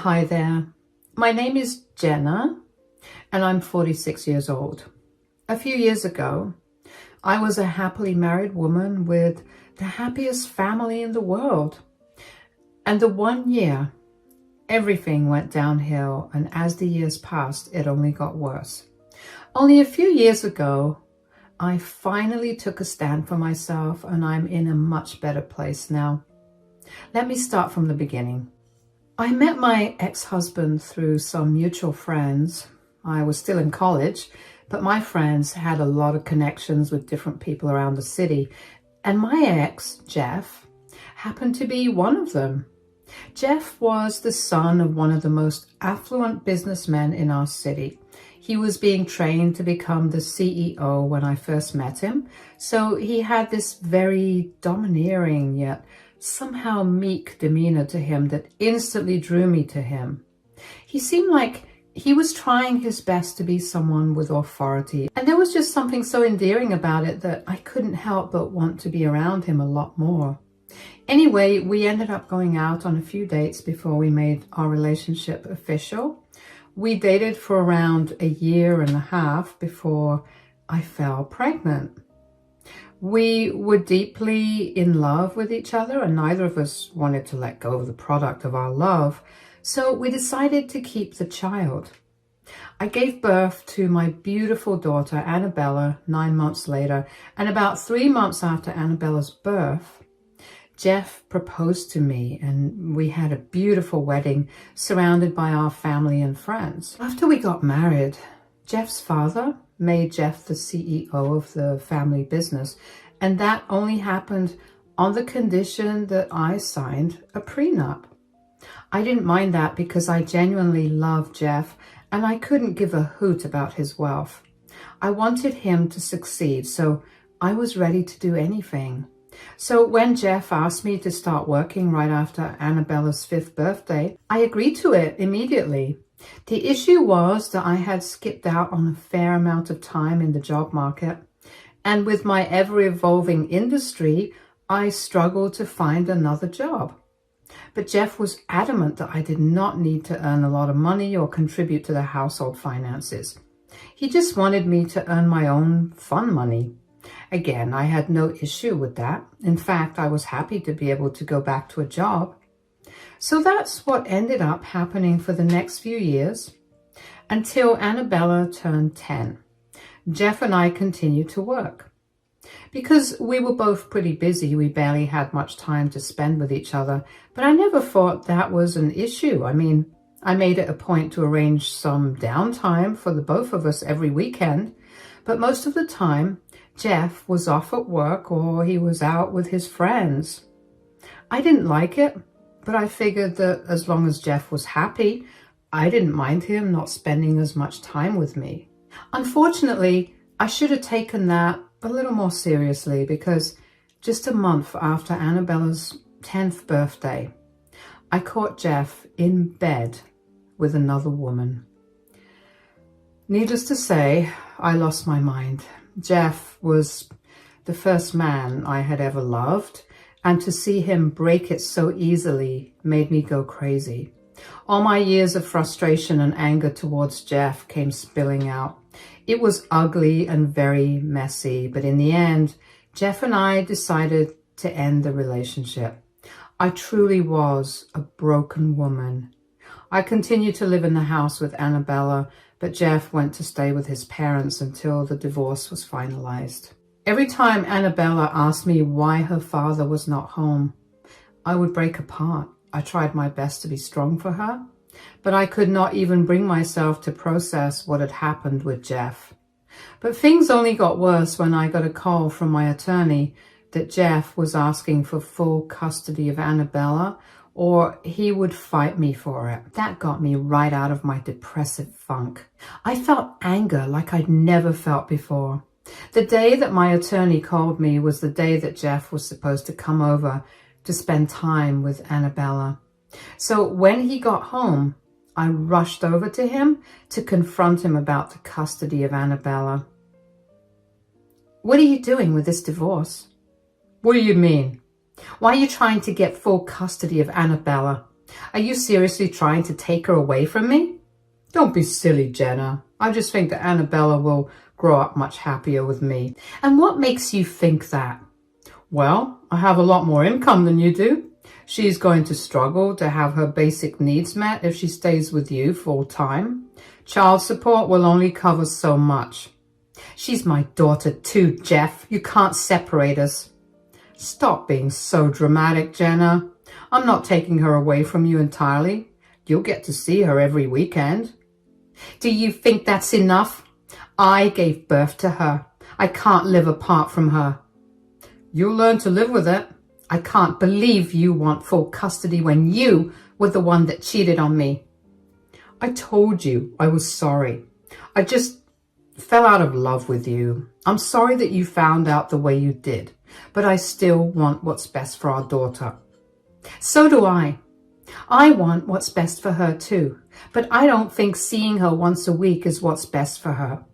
Hi there. My name is Jenna and I'm 46 years old. A few years ago, I was a happily married woman with the happiest family in the world. And the 1 year, everything went downhill, and as the years passed, it only got worse. Only a few years ago, I finally took a stand for myself and I'm in a much better place now. Let me start from the beginning. I met my ex-husband through some mutual friends. I was still in college, but my friends had a lot of connections with different people around the city. And my ex, Jeff, happened to be one of them. Jeff was the son of one of the most affluent businessmen in our city. He was being trained to become the CEO when I first met him. So he had this very domineering yet somehow meek demeanor to him that instantly drew me to him. He seemed like he was trying his best to be someone with authority, and there was just something so endearing about it that I couldn't help but want to be around him a lot more. Anyway, we ended up going out on a few dates before we made our relationship official. We dated for around a year and a half before I fell pregnant. We were deeply in love with each other, and neither of us wanted to let go of the product of our love, so we decided to keep the child. I gave birth to my beautiful daughter, Annabella, 9 months later, and about 3 months after Annabella's birth, Jeff proposed to me, and we had a beautiful wedding surrounded by our family and friends. After we got married, Jeff's father made Jeff the CEO of the family business, and that only happened on the condition that I signed a prenup. I didn't mind that because I genuinely loved Jeff and I couldn't give a hoot about his wealth. I wanted him to succeed, so I was ready to do anything. So when Jeff asked me to start working right after Annabella's 5th birthday, I agreed to it immediately. The issue was that I had skipped out on a fair amount of time in the job market, and with my ever-evolving industry, I struggled to find another job. But Jeff was adamant that I did not need to earn a lot of money or contribute to the household finances. He just wanted me to earn my own fun money. Again, I had no issue with that. In fact, I was happy to be able to go back to a job. So that's what ended up happening for the next few years until Annabella turned 10. Jeff and I continued to work. Because we were both pretty busy, we barely had much time to spend with each other, but I never thought that was an issue. I mean, I made it a point to arrange some downtime for the both of us every weekend, but most of the time, Jeff was off at work or he was out with his friends. I didn't like it, but I figured that as long as Jeff was happy, I didn't mind him not spending as much time with me. Unfortunately, I should have taken that a little more seriously because just a month after Annabella's 10th birthday, I caught Jeff in bed with another woman. Needless to say, I lost my mind. Jeff was the first man I had ever loved, and to see him break it so easily made me go crazy. All my years of frustration and anger towards Jeff came spilling out. It was ugly and very messy, but in the end, Jeff and I decided to end the relationship. I truly was a broken woman. I continued to live in the house with Annabella, but Jeff went to stay with his parents until the divorce was finalized. Every time Annabella asked me why her father was not home, I would break apart. I tried my best to be strong for her, but I could not even bring myself to process what had happened with Jeff. But things only got worse when I got a call from my attorney that Jeff was asking for full custody of Annabella, or he would fight me for it. That got me right out of my depressive funk. I felt anger like I'd never felt before. The day that my attorney called me was the day that Jeff was supposed to come over to spend time with Annabella. So when he got home, I rushed over to him to confront him about the custody of Annabella. "What are you doing with this divorce?" "What do you mean?" "Why are you trying to get full custody of Annabella? Are you seriously trying to take her away from me? Don't be silly, Jenna. I just think that Annabella will grow up much happier with me. And what makes you think that? Well, I have a lot more income than you do. She's going to struggle to have her basic needs met if she stays with you full time. Child support will only cover so much. She's my daughter too, Jeff. You can't separate us. Stop being so dramatic, Jenna. I'm not taking her away from you entirely. You'll get to see her every weekend. Do you think that's enough? I gave birth to her. I can't live apart from her. You'll learn to live with it. I can't believe you want full custody when you were the one that cheated on me. I told you I was sorry. I just fell out of love with you. I'm sorry that you found out the way you did, but I still want what's best for our daughter. So do I. I want what's best for her too, but I don't think seeing her once a week is what's best for her.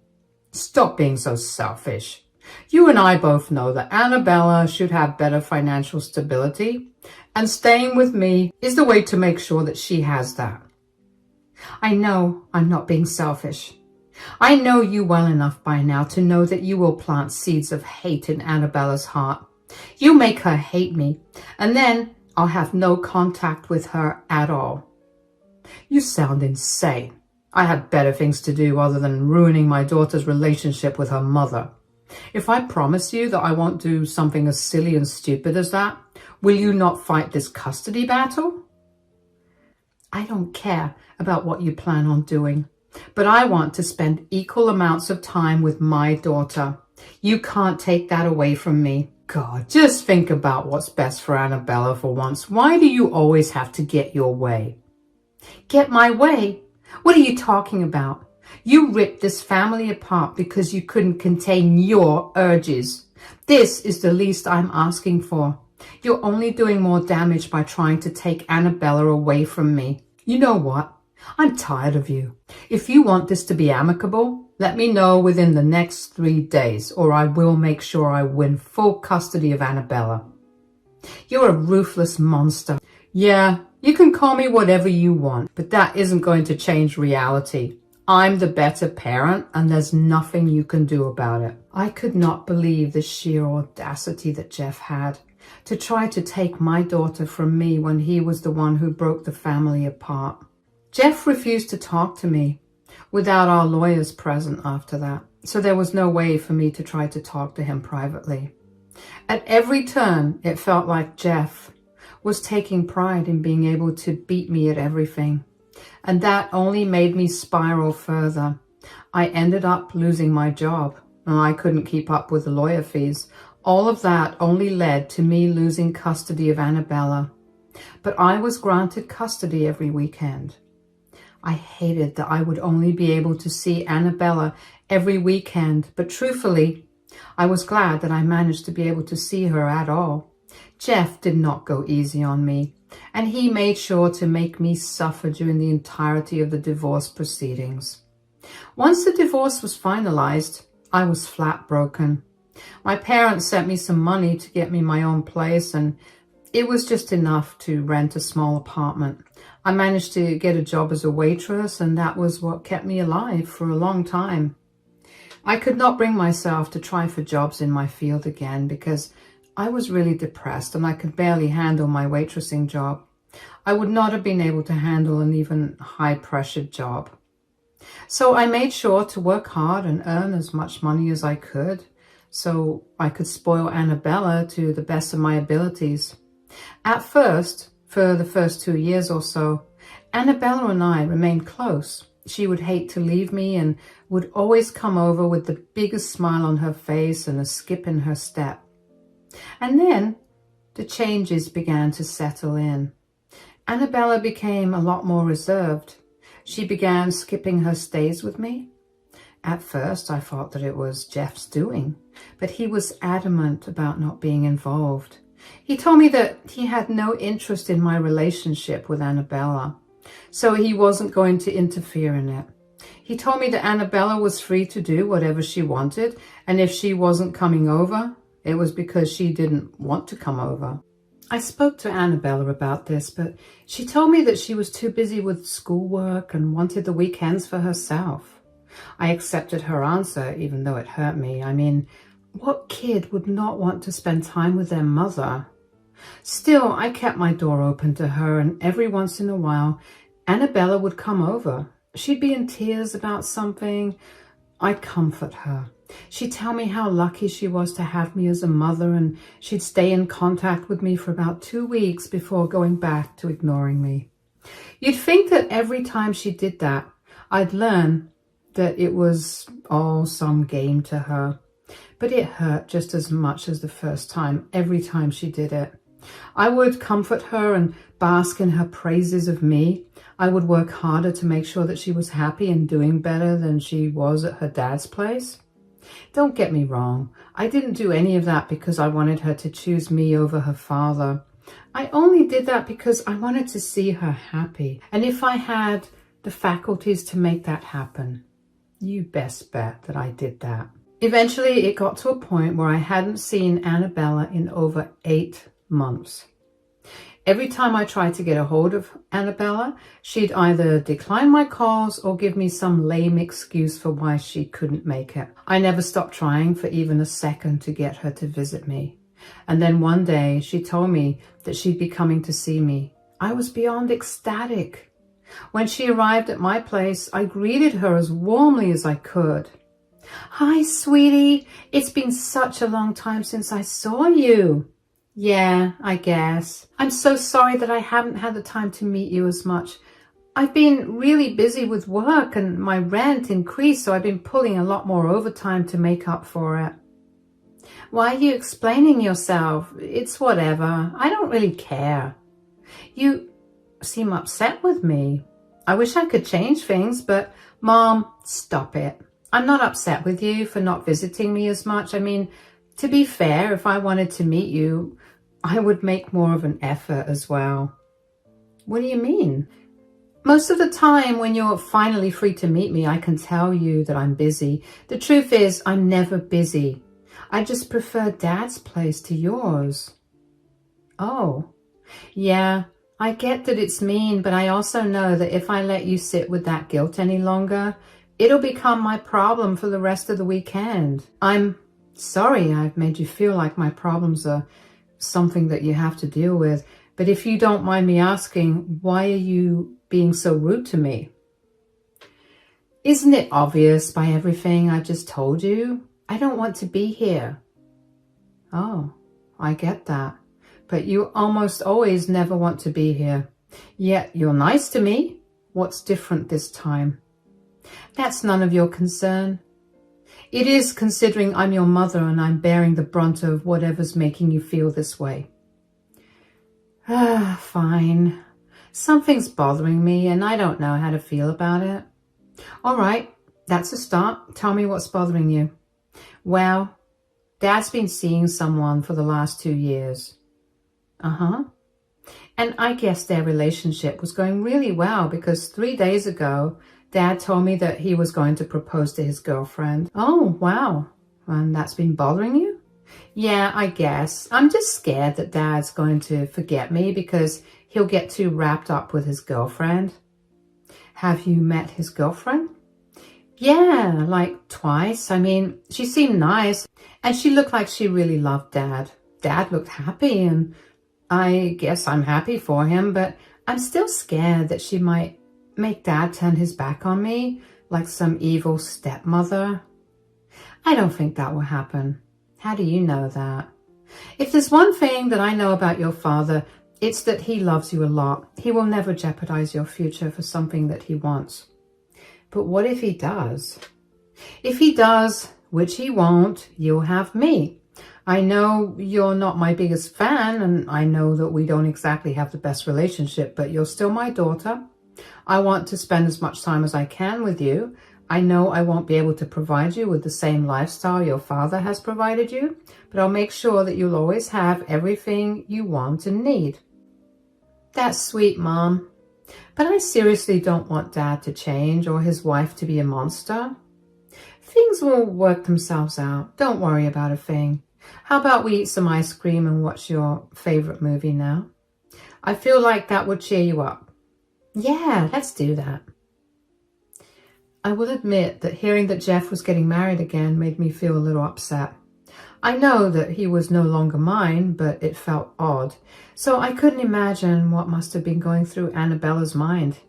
Stop being so selfish. You and I both know that Annabella should have better financial stability, and staying with me is the way to make sure that she has that. I know I'm not being selfish. I know you well enough by now to know that you will plant seeds of hate in Annabella's heart. You make her hate me, and then I'll have no contact with her at all. You sound insane. I have better things to do other than ruining my daughter's relationship with her mother. If I promise you that I won't do something as silly and stupid as that, will you not fight this custody battle? I don't care about what you plan on doing, but I want to spend equal amounts of time with my daughter. You can't take that away from me. God, just think about what's best for Annabella for once. Why do you always have to get your way? Get my way? What are you talking about? You ripped this family apart because you couldn't contain your urges. This is the least I'm asking for. You're only doing more damage by trying to take Annabella away from me. You know what? I'm tired of you. If you want this to be amicable, let me know within the next 3 days, or I will make sure I win full custody of Annabella. You're a ruthless monster. Yeah, you can call me whatever you want, but that isn't going to change reality. I'm the better parent, and there's nothing you can do about it. I could not believe the sheer audacity that Jeff had to try to take my daughter from me when he was the one who broke the family apart. Jeff refused to talk to me without our lawyers present after that, so there was no way for me to try to talk to him privately. At every turn, it felt like Jeff was taking pride in being able to beat me at everything, and that only made me spiral further. I ended up losing my job, and I couldn't keep up with the lawyer fees. All of that only led to me losing custody of Annabella, but I was granted custody every weekend. I hated that I would only be able to see Annabella every weekend, but truthfully, I was glad that I managed to be able to see her at all. Jeff did not go easy on me, and he made sure to make me suffer during the entirety of the divorce proceedings. Once the divorce was finalized, I was flat broken. My parents sent me some money to get me my own place, and it was just enough to rent a small apartment. I managed to get a job as a waitress, and that was what kept me alive for a long time. I could not bring myself to try for jobs in my field again because I was really depressed and I could barely handle my waitressing job. I would not have been able to handle an even high-pressured job. So I made sure to work hard and earn as much money as I could so I could spoil Annabella to the best of my abilities. At first, for the first 2 years or so, Annabella and I remained close. She would hate to leave me and would always come over with the biggest smile on her face and a skip in her step. And then the changes began to settle in. Annabella became a lot more reserved. She began skipping her stays with me. At first, I thought that it was Jeff's doing, but he was adamant about not being involved. He told me that he had no interest in my relationship with Annabella, so he wasn't going to interfere in it. He told me that Annabella was free to do whatever she wanted, and if she wasn't coming over, it was because she didn't want to come over. I spoke to Annabella about this, but she told me that she was too busy with schoolwork and wanted the weekends for herself. I accepted her answer, even though it hurt me. I mean, what kid would not want to spend time with their mother? Still, I kept my door open to her, and every once in a while, Annabella would come over. She'd be in tears about something. I'd comfort her. She'd tell me how lucky she was to have me as a mother, and she'd stay in contact with me for about 2 weeks before going back to ignoring me. You'd think that every time she did that, I'd learn that it was all some game to her. But it hurt just as much as the first time, every time she did it. I would comfort her and bask in her praises of me. I would work harder to make sure that she was happy and doing better than she was at her dad's place. Don't get me wrong. I didn't do any of that because I wanted her to choose me over her father. I only did that because I wanted to see her happy. And if I had the faculties to make that happen, you best bet that I did that. Eventually, it got to a point where I hadn't seen Annabella in over 8 months. Every time I tried to get a hold of Annabella, she'd either decline my calls or give me some lame excuse for why she couldn't make it. I never stopped trying for even a second to get her to visit me. And then one day she told me that she'd be coming to see me. I was beyond ecstatic. When she arrived at my place, I greeted her as warmly as I could. "Hi, sweetie. It's been such a long time since I saw you." "Yeah, I guess. I'm so sorry that I haven't had the time to meet you as much. I've been really busy with work and my rent increased, so I've been pulling a lot more overtime to make up for it." "Why are you explaining yourself? It's whatever. I don't really care." "You seem upset with me. I wish I could change things, but Mom, stop it. I'm not upset with you for not visiting me as much. I mean, to be fair, if I wanted to meet you, I would make more of an effort as well." "What do you mean?" "Most of the time when you're finally free to meet me, I can tell you that I'm busy. The truth is, I'm never busy. I just prefer Dad's place to yours." "Oh, yeah, I get that it's mean, but I also know that if I let you sit with that guilt any longer, it'll become my problem for the rest of the weekend. I'm sorry I've made you feel like my problems are something that you have to deal with, but if you don't mind me asking, why are you being so rude to me?" "Isn't it obvious by everything I just told you? I don't want to be here." "Oh, I get that. But you almost always never want to be here. Yet you're nice to me. What's different this time?" "That's none of your concern." "It is, considering I'm your mother and I'm bearing the brunt of whatever's making you feel this way." Fine. Something's bothering me and I don't know how to feel about it." "All right, that's a start. Tell me what's bothering you." "Well, Dad's been seeing someone for the last 2 years. "Uh-huh. And I guess their relationship was going really well because 3 days ago, Dad told me that he was going to propose to his girlfriend." "Oh, wow. And that's been bothering you?" "Yeah, I guess. I'm just scared that Dad's going to forget me because he'll get too wrapped up with his girlfriend." "Have you met his girlfriend?" "Yeah, like twice. I mean, she seemed nice and she looked like she really loved Dad. Dad looked happy and I guess I'm happy for him, but I'm still scared that she might make Dad turn his back on me like some evil stepmother." "I don't think that will happen." "How do you know that?" "If there's one thing that I know about your father, it's that he loves you a lot. He will never jeopardize your future for something that he wants." "But what if he does?" "If he does, which he won't, you'll have me. I know you're not my biggest fan, and I know that we don't exactly have the best relationship, but you're still my daughter. I want to spend as much time as I can with you. I know I won't be able to provide you with the same lifestyle your father has provided you, but I'll make sure that you'll always have everything you want and need." "That's sweet, Mom. But I seriously don't want Dad to change or his wife to be a monster. Things will work themselves out. Don't worry about a thing. How about we eat some ice cream and watch your favorite movie now? I feel like that would cheer you up. Yeah, let's do that. I will admit that hearing that Jeff was getting married again made me feel a little upset. I know that he was no longer mine, but it felt odd, so I couldn't imagine what must have been going through Annabella's mind.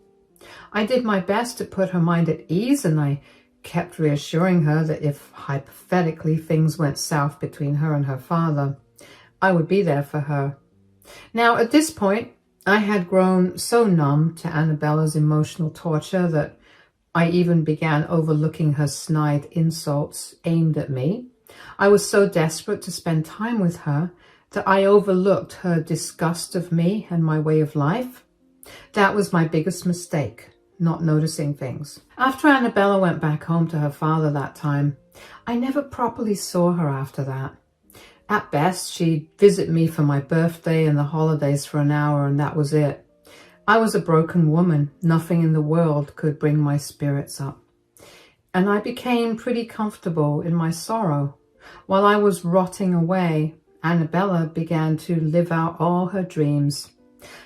I did my best to put her mind at ease, and I kept reassuring her that if hypothetically things went south between her and her father, I would be there for her. Now, at this point, I had grown so numb to Annabella's emotional torture that I even began overlooking her snide insults aimed at me. I was so desperate to spend time with her that I overlooked her disgust of me and my way of life. That was my biggest mistake, not noticing things. After Annabella went back home to her father that time, I never properly saw her after that. At best, she'd visit me for my birthday and the holidays for an hour, and that was it. I was a broken woman. Nothing in the world could bring my spirits up. And I became pretty comfortable in my sorrow. While I was rotting away, Annabella began to live out all her dreams.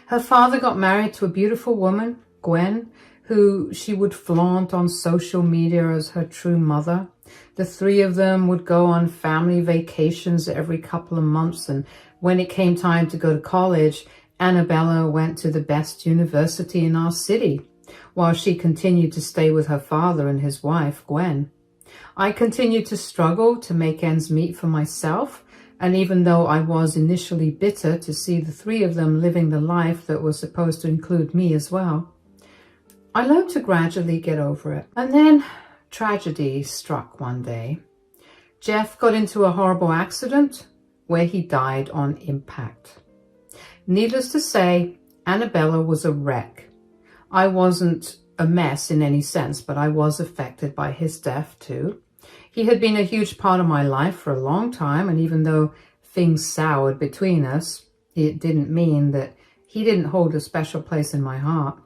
Her father got married to a beautiful woman, Gwen, who she would flaunt on social media as her true mother. The three of them would go on family vacations every couple of months, and when it came time to go to college, Annabella went to the best university in our city, while she continued to stay with her father and his wife, Gwen. I continued to struggle to make ends meet for myself, and even though I was initially bitter to see the three of them living the life that was supposed to include me as well, I learned to gradually get over it. And then tragedy struck one day. Jeff got into a horrible accident where he died on impact. Needless to say, Annabella was a wreck. I wasn't a mess in any sense, but I was affected by his death too. He had been a huge part of my life for a long time, and even though things soured between us, it didn't mean that he didn't hold a special place in my heart.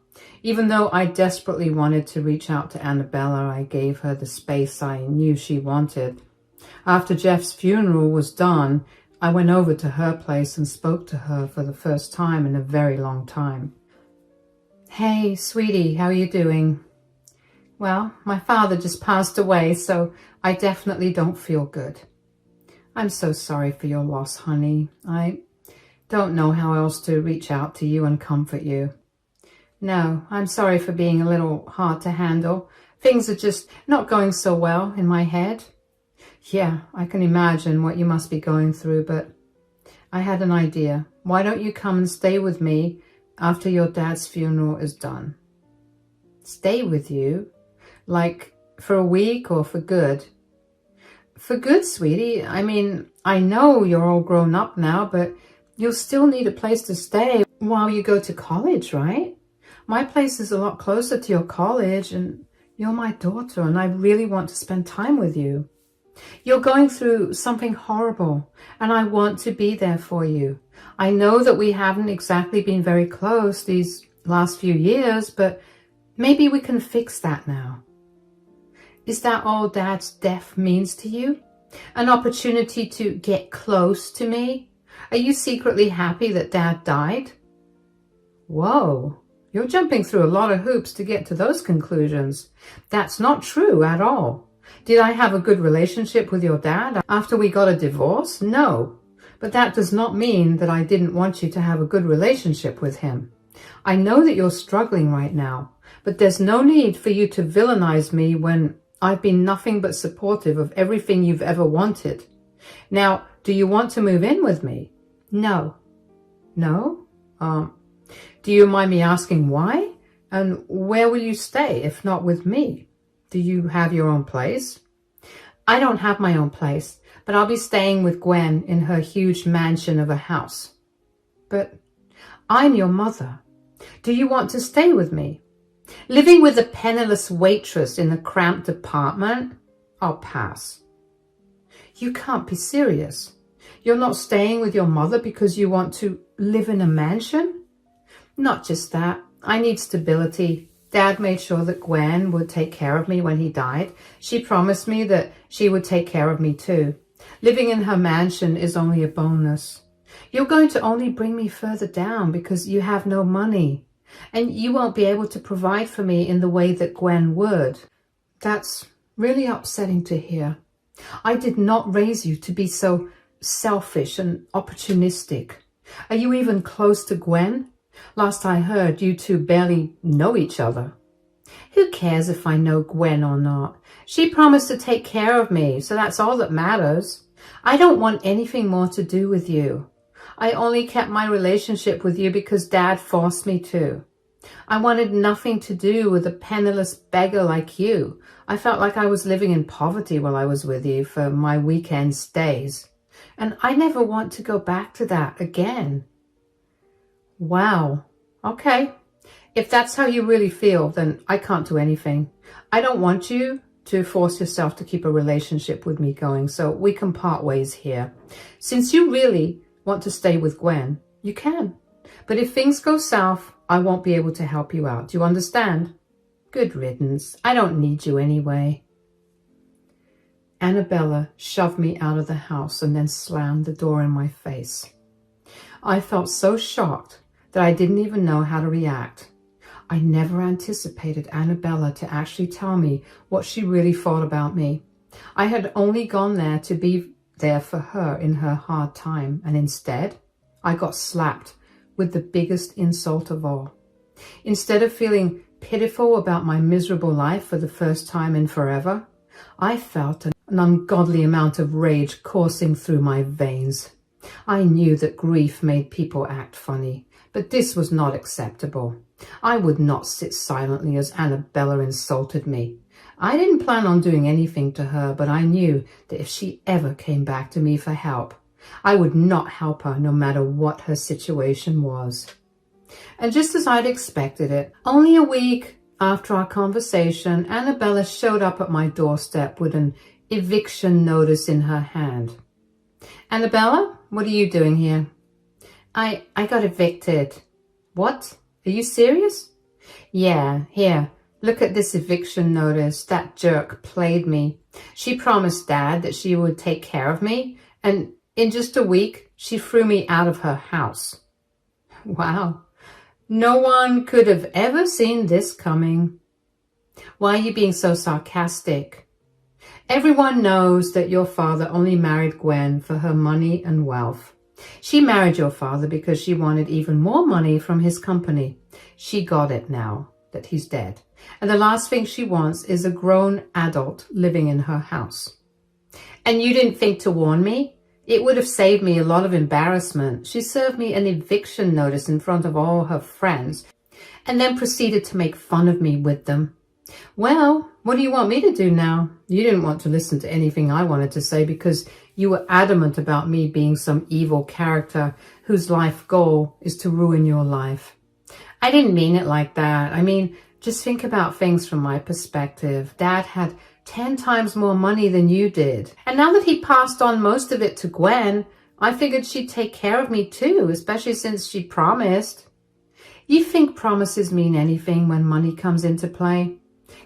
Even though I desperately wanted to reach out to Annabella, I gave her the space I knew she wanted. After Jeff's funeral was done, I went over to her place and spoke to her for the first time in a very long time. Hey, sweetie, how are you doing? Well, my father just passed away, so I definitely don't feel good. I'm so sorry for your loss, honey. I don't know how else to reach out to you and comfort you. No, I'm sorry for being a little hard to handle. Things are just not going so well in my head. Yeah, I can imagine what you must be going through, but I had an idea. Why don't you come and stay with me after your dad's funeral is done? Stay with you? Like for a week or for good? For good, sweetie. I mean, I know you're all grown up now, but you'll still need a place to stay while you go to college, right? My place is a lot closer to your college, and you're my daughter, and I really want to spend time with you. You're going through something horrible, and I want to be there for you. I know that we haven't exactly been very close these last few years, but maybe we can fix that now. Is that all Dad's death means to you? An opportunity to get close to me? Are you secretly happy that Dad died? Whoa, you're jumping through a lot of hoops to get to those conclusions. That's not true at all. Did I have a good relationship with your dad after we got a divorce? No, but that does not mean that I didn't want you to have a good relationship with him. I know that you're struggling right now, but there's no need for you to villainize me when I've been nothing but supportive of everything you've ever wanted. Now, do you want to move in with me? No. No? Do you mind me asking why? And where will you stay if not with me? Do you have your own place? I don't have my own place, but I'll be staying with Gwen in her huge mansion of a house. But I'm your mother. Do you want to stay with me? Living with a penniless waitress in a cramped apartment? I'll pass. You can't be serious. You're not staying with your mother because you want to live in a mansion? Not just that. I need stability. Dad made sure that Gwen would take care of me when he died. She promised me that she would take care of me too. Living in her mansion is only a bonus. You're going to only bring me further down because you have no money, and you won't be able to provide for me in the way that Gwen would. That's really upsetting to hear. I did not raise you to be so selfish and opportunistic. Are you even close to Gwen? Last I heard, you two barely know each other. Who cares if I know Gwen or not? She promised to take care of me, so that's all that matters. I don't want anything more to do with you. I only kept my relationship with you because Dad forced me to. I wanted nothing to do with a penniless beggar like you. I felt like I was living in poverty while I was with you for my weekend stays. And I never want to go back to that again. Wow. Okay. If that's how you really feel, then I can't do anything. I don't want you to force yourself to keep a relationship with me going, so we can part ways here. Since you really want to stay with Gwen, you can. But if things go south, I won't be able to help you out. Do you understand? Good riddance. I don't need you anyway. Annabella shoved me out of the house and then slammed the door in my face. I felt so shocked that I didn't even know how to react. I never anticipated Annabella to actually tell me what she really thought about me. I had only gone there to be there for her in her hard time, and instead, I got slapped with the biggest insult of all. Instead of feeling pitiful about my miserable life for the first time in forever, I felt an ungodly amount of rage coursing through my veins. I knew that grief made people act funny, but this was not acceptable. I would not sit silently as Annabella insulted me. I didn't plan on doing anything to her, but I knew that if she ever came back to me for help, I would not help her no matter what her situation was. And just as I'd expected it, only a week after our conversation, Annabella showed up at my doorstep with an eviction notice in her hand. Annabella, what are you doing here? I got evicted. What? Are you serious? Yeah, here, look at this eviction notice. That jerk played me. She promised Dad that she would take care of me, and in just a week, she threw me out of her house. Wow. No one could have ever seen this coming. Why are you being so sarcastic? Everyone knows that your father only married Gwen for her money and wealth. She married your father because she wanted even more money from his company. She got it now that he's dead. And the last thing she wants is a grown adult living in her house. And you didn't think to warn me? It would have saved me a lot of embarrassment. She served me an eviction notice in front of all her friends and then proceeded to make fun of me with them. Well, what do you want me to do now? You didn't want to listen to anything I wanted to say because you were adamant about me being some evil character whose life goal is to ruin your life. I didn't mean it like that. I mean, just think about things from my perspective. Dad had 10 times more money than you did. And now that he passed on most of it to Gwen, I figured she'd take care of me too, especially since she promised. You think promises mean anything when money comes into play?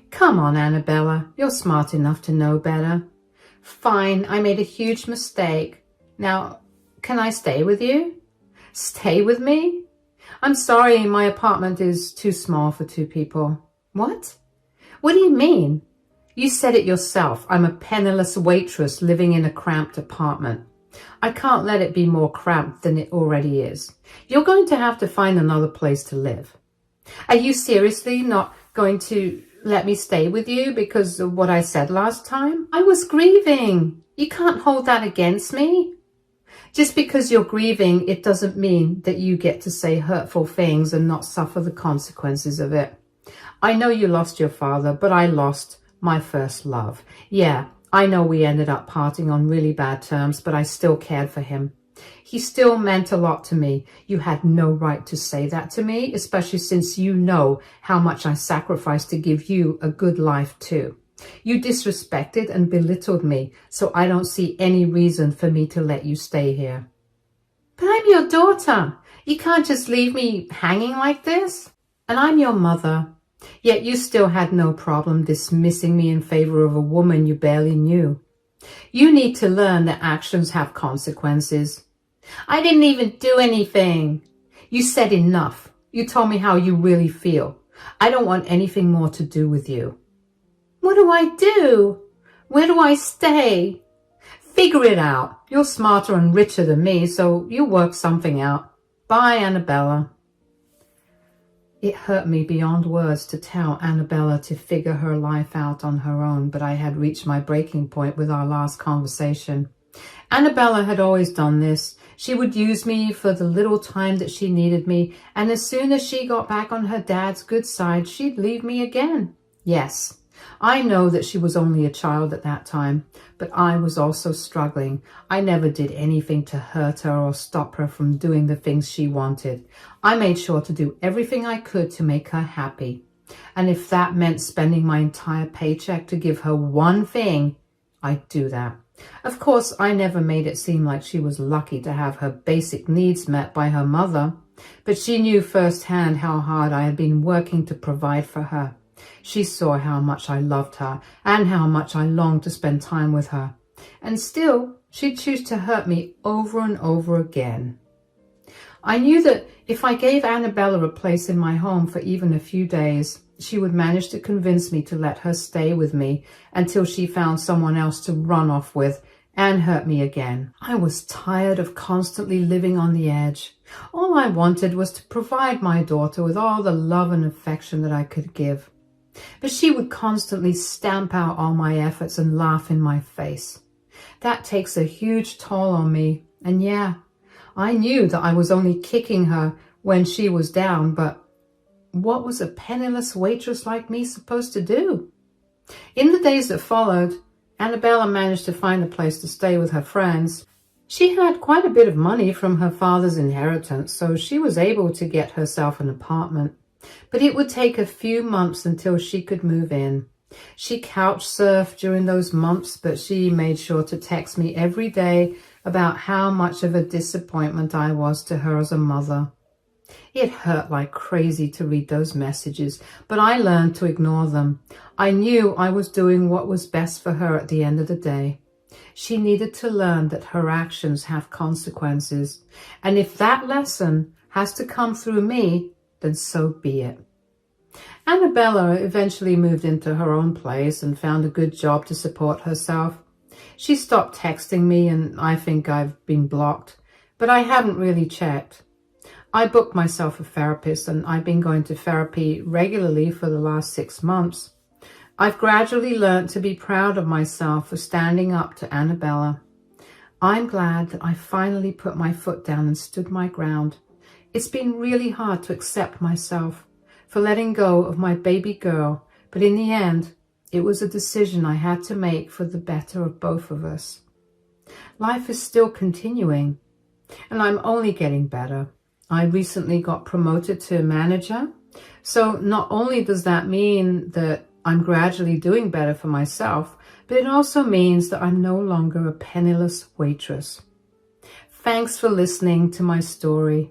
Come on, Annabella, you're smart enough to know better. Fine, I made a huge mistake. Now, can I stay with you? Stay with me? I'm sorry, my apartment is too small for 2 people. What? What do you mean? You said it yourself. I'm a penniless waitress living in a cramped apartment. I can't let it be more cramped than it already is. You're going to have to find another place to live. Are you seriously not going to let me stay with you because of what I said last time? I was grieving. You can't hold that against me. Just because you're grieving, it doesn't mean that you get to say hurtful things and not suffer the consequences of it. I know you lost your father, but I lost my first love. Yeah, I know we ended up parting on really bad terms, but I still cared for him. He still meant a lot to me. You had no right to say that to me, especially since you know how much I sacrificed to give you a good life too. You disrespected and belittled me, so I don't see any reason for me to let you stay here. But I'm your daughter. You can't just leave me hanging like this. And I'm your mother. Yet you still had no problem dismissing me in favor of a woman you barely knew. You need to learn that actions have consequences. I didn't even do anything. You said enough. You told me how you really feel. I don't want anything more to do with you. What do I do? Where do I stay? Figure it out. You're smarter and richer than me, so you work something out. Bye, Annabella. It hurt me beyond words to tell Annabella to figure her life out on her own, but I had reached my breaking point with our last conversation. Annabella had always done this. She would use me for the little time that she needed me, and as soon as she got back on her dad's good side, she'd leave me again. Yes, I know that she was only a child at that time, but I was also struggling. I never did anything to hurt her or stop her from doing the things she wanted. I made sure to do everything I could to make her happy. And if that meant spending my entire paycheck to give her one thing, I'd do that. Of course, I never made it seem like she was lucky to have her basic needs met by her mother, but she knew firsthand how hard I had been working to provide for her. She saw how much I loved her and how much I longed to spend time with her. And still, she'd choose to hurt me over and over again. I knew that if I gave Annabella a place in my home for even a few days, she would manage to convince me to let her stay with me until she found someone else to run off with and hurt me again. I was tired of constantly living on the edge. All I wanted was to provide my daughter with all the love and affection that I could give. But she would constantly stamp out all my efforts and laugh in my face. That takes a huge toll on me. And yeah, I knew that I was only kicking her when she was down, but what was a penniless waitress like me supposed to do? In the days that followed, Annabella managed to find a place to stay with her friends. She had quite a bit of money from her father's inheritance, so she was able to get herself an apartment. But it would take a few months until she could move in. She couch surfed during those months, but she made sure to text me every day about how much of a disappointment I was to her as a mother. It hurt like crazy to read those messages, but I learned to ignore them. I knew I was doing what was best for her at the end of the day. She needed to learn that her actions have consequences, and if that lesson has to come through me, then so be it. Annabella eventually moved into her own place and found a good job to support herself. She stopped texting me, and I think I've been blocked, but I haven't really checked. I booked myself a therapist, and I've been going to therapy regularly for the last 6 months. I've gradually learned to be proud of myself for standing up to Annabella. I'm glad that I finally put my foot down and stood my ground. It's been really hard to accept myself for letting go of my baby girl, but in the end, it was a decision I had to make for the better of both of us. Life is still continuing, and I'm only getting better. I recently got promoted to manager, so not only does that mean that I'm gradually doing better for myself, but it also means that I'm no longer a penniless waitress. Thanks for listening to my story.